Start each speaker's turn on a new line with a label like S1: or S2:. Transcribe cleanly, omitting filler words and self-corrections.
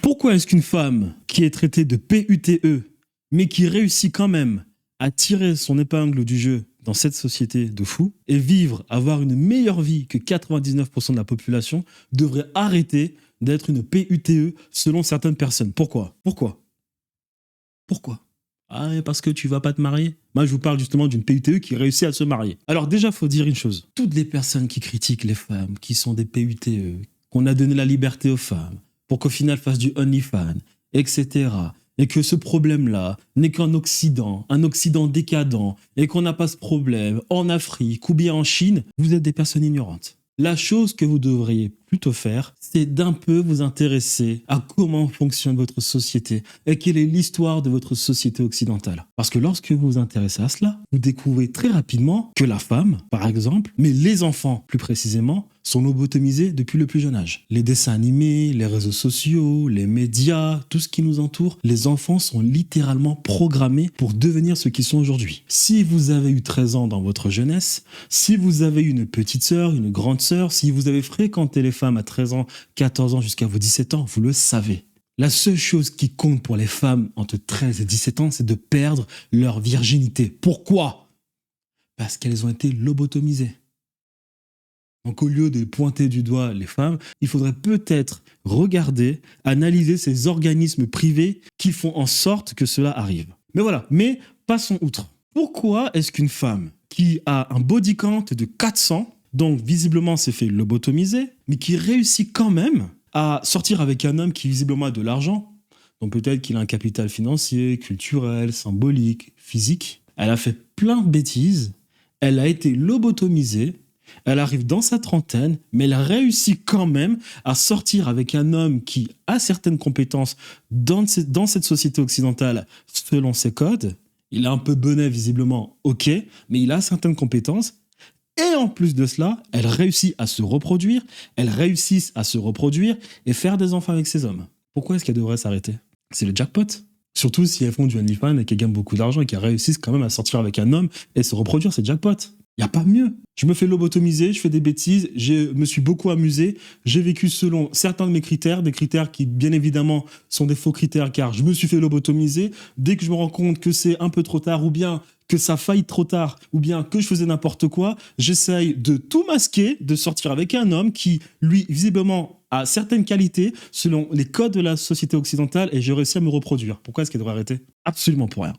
S1: Pourquoi est-ce qu'une femme qui est traitée de PUTE, mais qui réussit quand même à tirer son épingle du jeu dans cette société de fous et vivre, avoir une meilleure vie que 99% de la population, devrait arrêter d'être une PUTE selon certaines personnes? Pourquoi? Ah, parce que tu vas pas te marier? Moi, je vous parle justement d'une PUTE qui réussit à se marier. Alors déjà, faut dire une chose. Toutes les personnes qui critiquent les femmes, qui sont des PUTE, qu'on a donné la liberté aux femmes, pour qu'au final fassent du OnlyFans, etc., et que ce problème-là n'est qu'un Occident décadent, et qu'on n'a pas ce problème en Afrique ou bien en Chine, vous êtes des personnes ignorantes. La chose que vous devriez plutôt faire, c'est d'un peu vous intéresser à comment fonctionne votre société et quelle est l'histoire de votre société occidentale. Parce que lorsque vous vous intéressez à cela, vous découvrez très rapidement que la femme, par exemple, mais les enfants plus précisément, sont lobotomisés depuis le plus jeune âge. Les dessins animés, les réseaux sociaux, les médias, tout ce qui nous entoure, les enfants sont littéralement programmés pour devenir ce qu'ils sont aujourd'hui. Si vous avez eu 13 ans dans votre jeunesse, si vous avez une petite sœur, une grande sœur, si vous avez fréquenté les femmes à 13 ans, 14 ans jusqu'à vos 17 ans, vous le savez. La seule chose qui compte pour les femmes entre 13 et 17 ans, c'est de perdre leur virginité. Pourquoi? Parce qu'elles ont été lobotomisées. Donc au lieu de pointer du doigt les femmes, il faudrait peut-être regarder, analyser ces organismes privés qui font en sorte que cela arrive. Mais voilà, mais passons outre. Pourquoi est-ce qu'une femme qui a un body count de 400, donc visiblement s'est fait lobotomiser, mais qui réussit quand même à sortir avec un homme qui visiblement a de l'argent, donc peut-être qu'il a un capital financier, culturel, symbolique, physique, elle a fait plein de bêtises, elle a été lobotomisée, elle arrive dans sa trentaine, mais elle réussit quand même à sortir avec un homme qui a certaines compétences dans cette société occidentale selon ses codes. Il est un peu bonnet visiblement, ok, mais il a certaines compétences. Et en plus de cela, elle réussit à se reproduire, elles réussissent à se reproduire et faire des enfants avec ces hommes. Pourquoi est-ce qu'elles devraient s'arrêter? C'est le jackpot. Surtout si elles font du OnlyFans et qu'elles gagnent beaucoup d'argent et qu'elles réussissent quand même à sortir avec un homme et se reproduire, c'est jackpot. Il n'y a pas mieux. Je me fais lobotomiser, je fais des bêtises, je me suis beaucoup amusé, j'ai vécu selon certains de mes critères, des critères qui bien évidemment sont des faux critères car je me suis fait lobotomiser. Dès que je me rends compte que c'est un peu trop tard ou bien que ça faille trop tard ou bien que je faisais n'importe quoi, j'essaye de tout masquer, de sortir avec un homme qui, lui, visiblement a certaines qualités selon les codes de la société occidentale et j'ai réussi à me reproduire. Pourquoi est-ce qu'elle devrait arrêter? Absolument pour rien.